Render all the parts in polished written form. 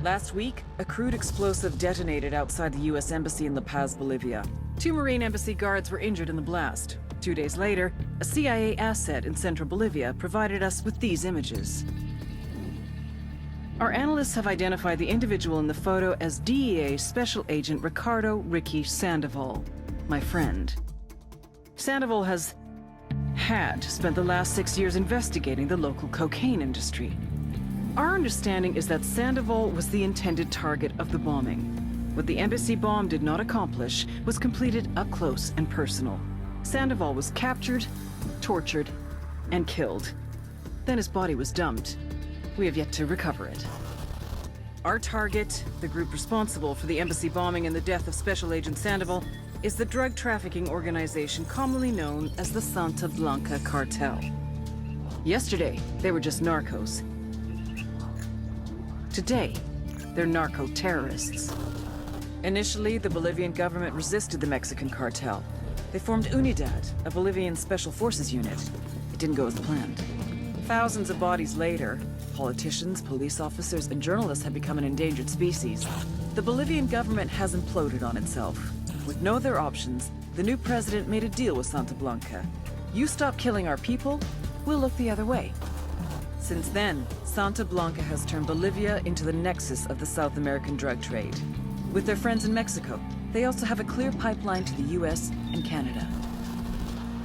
Last week, a crude explosive detonated outside the U.S. Embassy in La Paz, Bolivia. 2 Marine Embassy guards were injured in the blast. 2 days later, a CIA asset in central Bolivia provided us with these images. Our analysts have identified the individual in the photo as DEA Special Agent Ricardo Ricky Sandoval, my friend. Sandoval had spent the last 6 years investigating the local cocaine industry. Our understanding is that Sandoval was the intended target of the bombing. What the embassy bomb did not accomplish was completed up close and personal. Sandoval was captured, tortured, and killed. Then his body was dumped. We have yet to recover it. Our target, the group responsible for the embassy bombing and the death of Special Agent Sandoval, is the drug trafficking organization commonly known as the Santa Blanca Cartel. Yesterday, they were just narcos. Today, they're narco-terrorists. Initially, the Bolivian government resisted the Mexican cartel. They formed Unidad, a Bolivian special forces unit. It didn't go as planned. Thousands of bodies later, politicians, police officers, and journalists have become an endangered species. The Bolivian government has imploded on itself. With no other options, the new president made a deal with Santa Blanca. You stop killing our people, we'll look the other way. Since then, Santa Blanca has turned Bolivia into the nexus of the South American drug trade. With their friends in Mexico, they also have a clear pipeline to the US and Canada.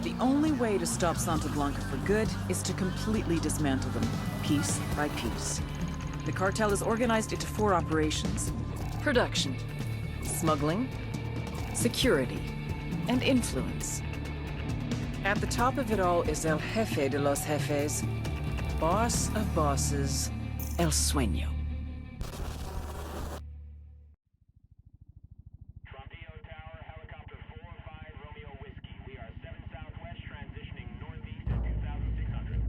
The only way to stop Santa Blanca for good is to completely dismantle them, piece by piece. The cartel is organized into 4 operations: production, smuggling, security, and influence. At the top of it all is El Jefe de los Jefes, boss of bosses, El Sueño. Frontier Tower, helicopter 4-5 Romeo Whiskey. We are 7 southwest, transitioning northeast at 2,600.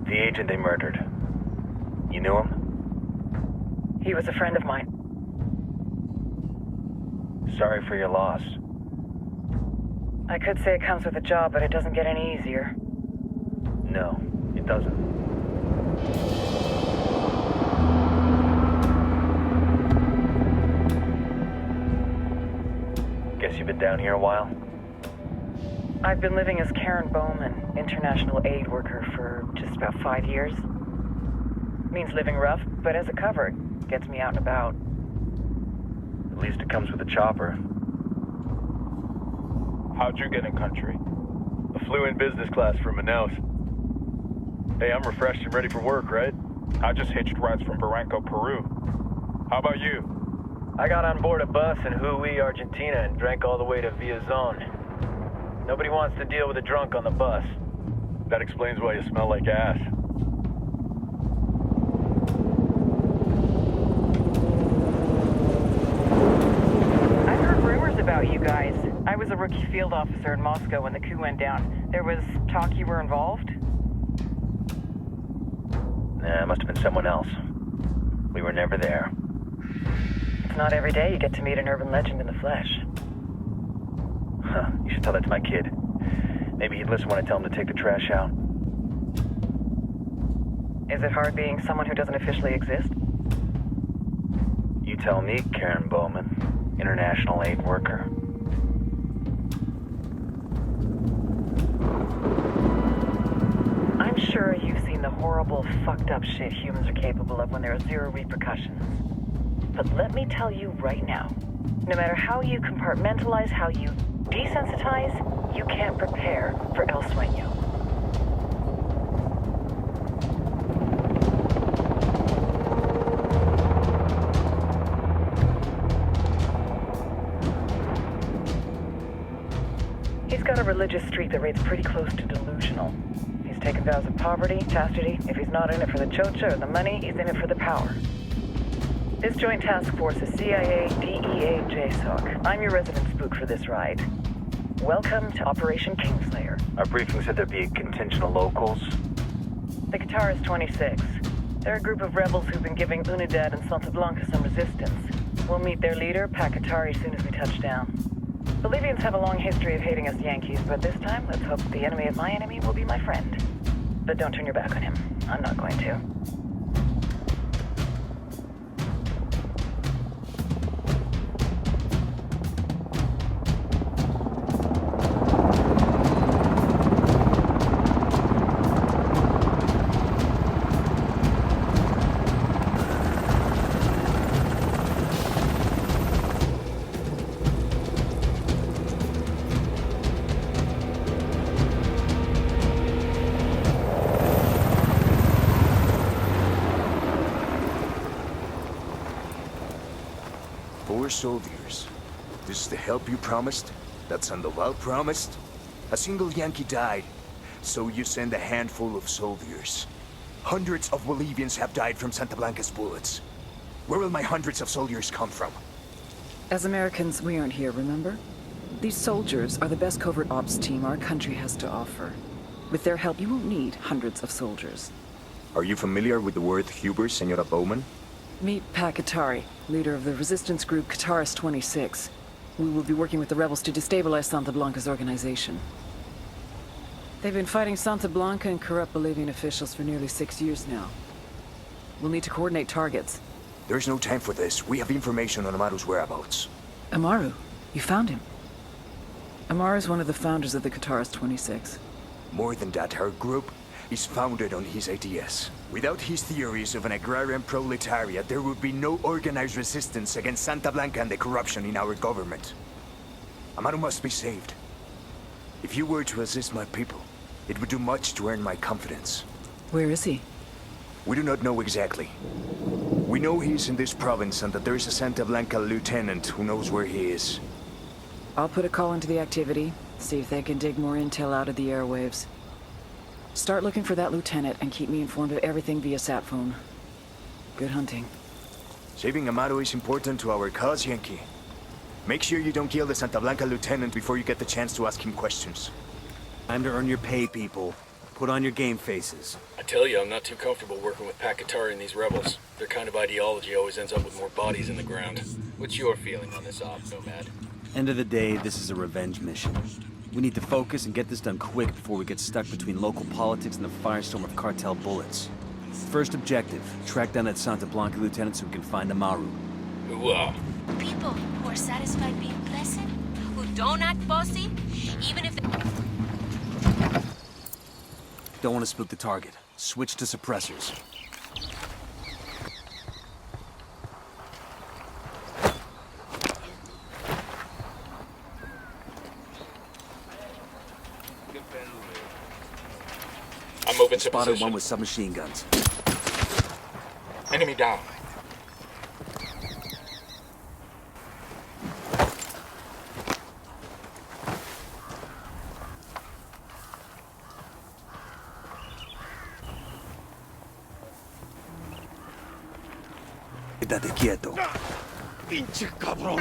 The agent they murdered. You knew him? He was a friend of mine. Sorry for your loss. I could say it comes with a job, but it doesn't get any easier. No, it doesn't. Guess you've been down here a while? I've been living as Karen Bowman, international aid worker, for just about 5 years. Means living rough, but as a cover, gets me out and about. At least it comes with a chopper. How'd you get in country? I flew in business class from Manaus. Hey, I'm refreshed and ready for work, right? I just hitched rides from Barranco, Peru. How about you? I got on board a bus in Jujuy, Argentina, and drank all the way to Villazon. Nobody wants to deal with a drunk on the bus. That explains why you smell like ass. I've heard rumors about you guys. I was a rookie field officer in Moscow when the coup went down. There was talk you were involved? Nah, it must have been someone else. We were never there. It's not every day you get to meet an urban legend in the flesh. Huh, you should tell that to my kid. Maybe he'd listen when I tell him to take the trash out. Is it hard being someone who doesn't officially exist? You tell me, Karen Bowman, international aid worker. I'm sure you've seen the horrible, fucked up shit humans are capable of when there are 0 repercussions. But let me tell you right now, no matter how you compartmentalize, how you desensitize, you can't prepare for El Sueño. He's got a religious streak that rates pretty close to delusional. He's taken vows of poverty, chastity. If he's not in it for the chocha or the money, he's in it for the power. This joint task force is CIA, DEA, JSOC. I'm your resident spook for this ride. Welcome to Operation Kingslayer. Our briefing said there'd be a contingent of locals. The Qatar is 26. They're a group of rebels who've been giving Unidad and Santa Blanca some resistance. We'll meet their leader, Pakatari, as soon as we touch down. Bolivians have a long history of hating us Yankees, but this time, let's hope the enemy of my enemy will be my friend. But don't turn your back on him. I'm not going to. Soldiers. This is the help you promised? That Sandoval promised? A single Yankee died, so you send a handful of soldiers. Hundreds of Bolivians have died from Santa Blanca's bullets. Where will my hundreds of soldiers come from? As Americans, we aren't here, remember? These soldiers are the best covert ops team our country has to offer. With their help, you won't need hundreds of soldiers. Are you familiar with the word Huber, Senora Bowman? Meet Pakatari, leader of the resistance group Qatar's 26. We will be working with the rebels to destabilize Santa Blanca's organization. They've been fighting Santa Blanca and corrupt Bolivian officials for nearly 6 years now. We'll need to coordinate targets. There's no time for this. We have information on Amaru's whereabouts. Amaru? You found him? Amaru is one of the founders of the Qatar's 26. More than that, our group is founded on his ideas. Without his theories of an agrarian proletariat, there would be no organized resistance against Santa Blanca and the corruption in our government. Amaru must be saved. If you were to assist my people, it would do much to earn my confidence. Where is he? We do not know exactly. We know he's in this province and that there is a Santa Blanca lieutenant who knows where he is. I'll put a call into the activity, see if they can dig more intel out of the airwaves. Start looking for that lieutenant and keep me informed of everything via sat phone. Good hunting. Saving Amaru is important to our cause, Yankee. Make sure you don't kill the Santa Blanca lieutenant before you get the chance to ask him questions. Time to earn your pay, people. Put on your game faces. I tell you, I'm not too comfortable working with Pakatari and these rebels. Their kind of ideology always ends up with more bodies in the ground. What's your feeling on this op, Nomad? End of the day, this is a revenge mission. We need to focus and get this done quick before we get stuck between local politics and the firestorm of cartel bullets. First objective, track down that Santa Blanca lieutenant so we can find Amaru. People who are satisfied being pleasant, who don't act bossy, even if they... Don't want to spook the target. Switch to suppressors. I'm moving to Spotted position. one with submachine guns. Enemy down. Quédate quieto. Pinche cabrón.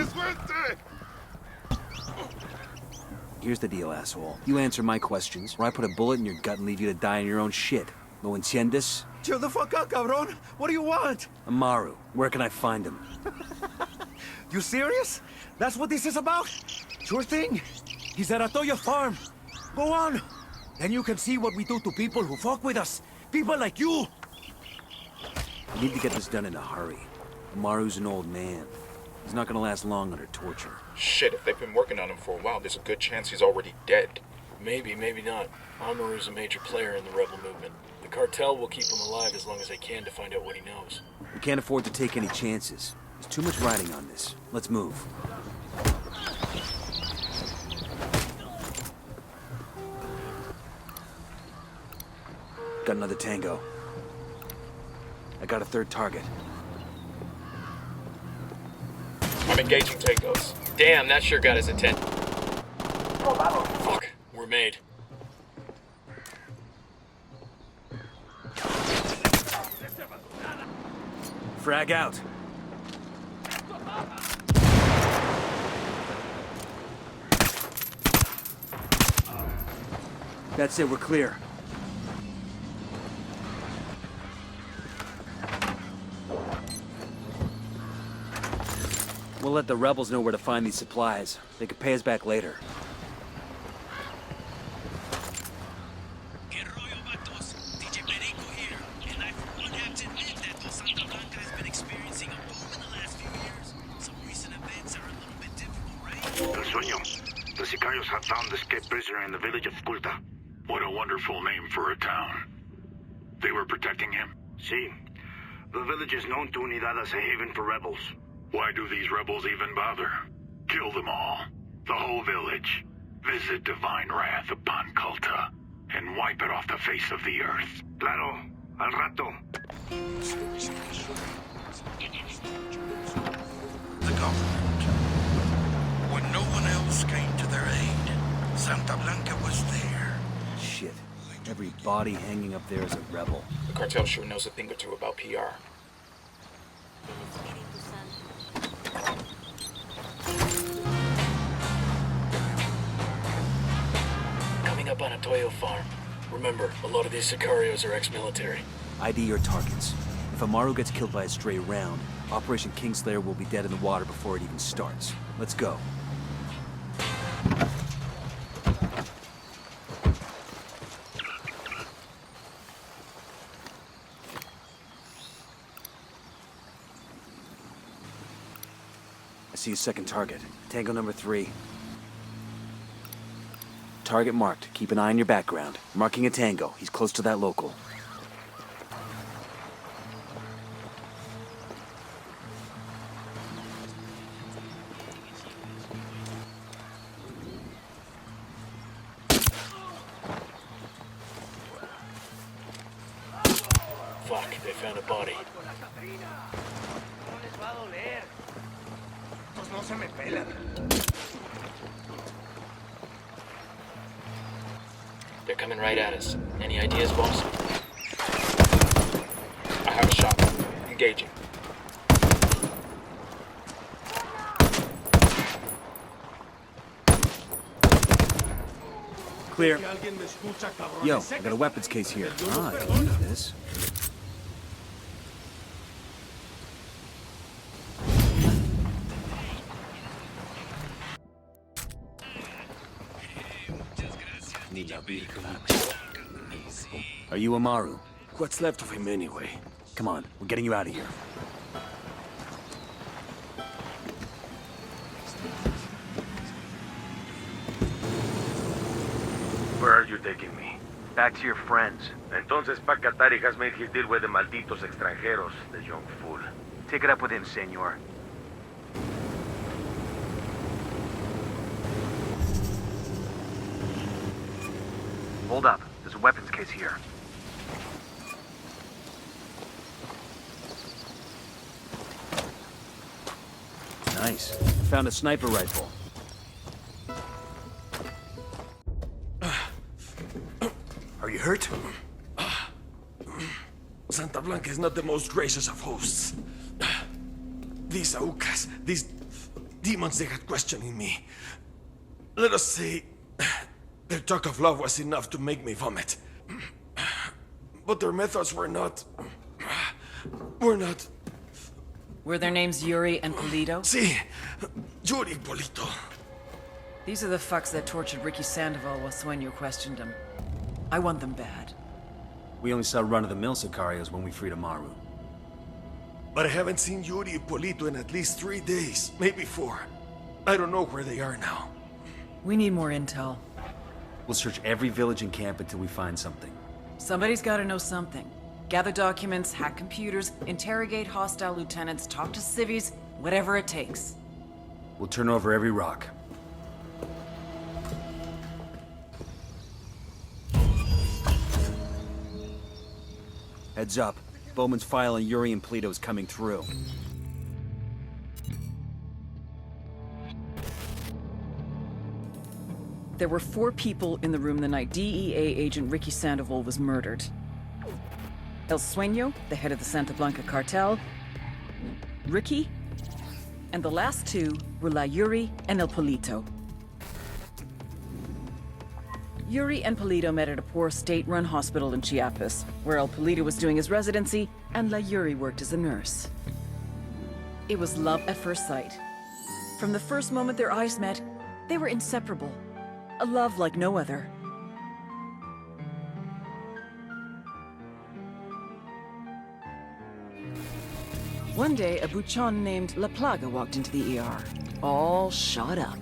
Here's the deal, asshole. You answer my questions, or I put a bullet in your gut and leave you to die in your own shit. ¿Lo entiendes? Chill the fuck out, cabrón. What do you want? Amaru, where can I find him? You serious? That's what this is about? Sure thing. He's at Atoya Farm. Go on. Then you can see what we do to people who fuck with us. People like you. We need to get this done in a hurry. Amaru's an old man. He's not gonna last long under torture. Shit, if they've been working on him for a while, there's a good chance he's already dead. Maybe, maybe not. Amaru's a major player in the rebel movement. The cartel will keep him alive as long as they can to find out what he knows. We can't afford to take any chances. There's too much riding on this. Let's move. Got another tango. I got a third target. I'm engaging tangos. Damn, that sure got his attention. Fuck, we're made. Frag out. That's it, we're clear. We'll let the rebels know where to find these supplies. They could pay us back later. El Sueño. The Sicarios have found the escaped prisoner in the village of Culta. What a wonderful name for a town. They were protecting him? See, the village is known to Unidad as a haven for rebels. Why do these rebels even bother? Kill them all. The whole village. Visit divine wrath upon Culta. And wipe it off the face of the earth. Claro, al rato. The government. When no one else came to their aid, Santa Blanca was there. Shit. Every body hanging up there is a rebel. The cartel sure knows a thing or two about PR. Coming up on a Toyo farm. Remember, a lot of these Sicarios are ex-military. ID your targets. If Amaru gets killed by a stray round, Operation Kingslayer will be dead in the water before it even starts. Let's go. I see a second target. Tango number 3. Target marked. Keep an eye on your background. Marking a Tango. He's close to that local. Fuck, they found a body. They're coming right at us. Any ideas, boss? I have a shot. Engaging. Clear. Yo, I got a weapons case here. Ah, I can use this. Are you Amaru? What's left of him anyway? Come on, we're getting you out of here. Where are you taking me? Back to your friends. Entonces Pacatari has made his deal with the malditos extranjeros, the young fool. Take it up with him, senor. Hold up. There's a weapons case here. Nice. Found a sniper rifle. Are you hurt? Santa Blanca is not the most gracious of hosts. These Aucas, these demons they had questioning me. Let us say, their talk of love was enough to make me vomit. But their methods were not... Were their names Yuri and Polito? Si, Yuri Polito. These are the fucks that tortured Ricky Sandoval while Sueño questioned him. I want them bad. We only saw run-of-the-mill Sicarios when we freed Amaru. But I haven't seen Yuri and Polito in at least 3 days, maybe 4. I don't know where they are now. We need more intel. We'll search every village and camp until we find something. Somebody's gotta know something. Gather documents, hack computers, interrogate hostile lieutenants, talk to civvies, whatever it takes. We'll turn over every rock. Heads up. Bowman's file on Yuri and Polito is coming through. There were 4 people in the room the night DEA agent Ricky Sandoval was murdered. El Sueño, the head of the Santa Blanca cartel, Ricky, and the last two were La Yuri and El Polito. Yuri and Polito met at a poor state-run hospital in Chiapas, where El Polito was doing his residency and La Yuri worked as a nurse. It was love at first sight. From the first moment their eyes met, they were inseparable. A love like no other. One day, a buchon named La Plaga walked into the ER, all shot up.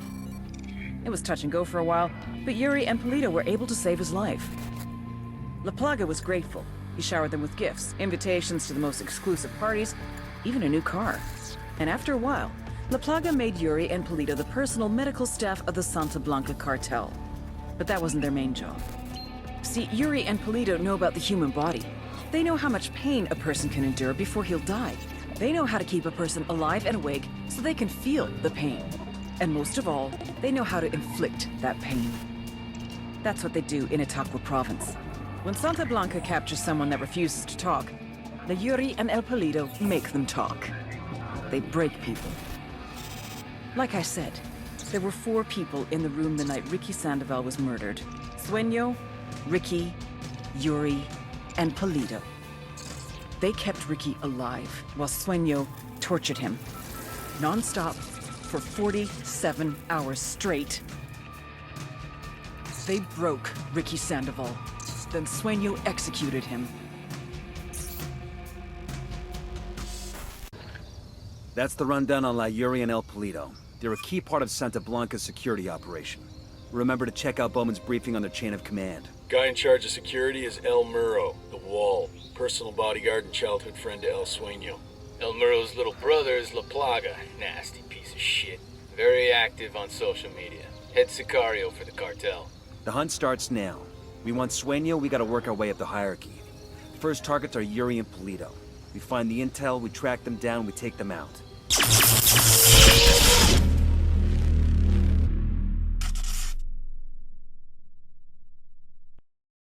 It was touch and go for a while, but Yuri and Polito were able to save his life. La Plaga was grateful. He showered them with gifts, invitations to the most exclusive parties, even a new car. And after a while, La Plaga made Yuri and Polito the personal medical staff of the Santa Blanca cartel. But that wasn't their main job. See, Yuri and Polito know about the human body. They know how much pain a person can endure before he'll die. They know how to keep a person alive and awake so they can feel the pain. And most of all, they know how to inflict that pain. That's what they do in Itaqua province. When Santa Blanca captures someone that refuses to talk, the Yuri and El Polito make them talk. They break people. Like I said, there were 4 people in the room the night Ricky Sandoval was murdered. Sueño, Ricky, Yuri, and Polito. They kept Ricky alive while Sueño tortured him. Non-stop for 47 hours straight. They broke Ricky Sandoval. Then Sueño executed him. That's the rundown on La Yuri and El Polito. They're a key part of Santa Blanca's security operation. Remember to check out Bowman's briefing on their chain of command. Guy in charge of security is El Muro, the Wall, personal bodyguard and childhood friend to El Sueño. El Muro's little brother is La Plaga, nasty piece of shit. Very active on social media. Head sicario for the cartel. The hunt starts now. We want Sueño, we gotta work our way up the hierarchy. The first targets are Yuri and Polito. We find the intel, we track them down, we take them out.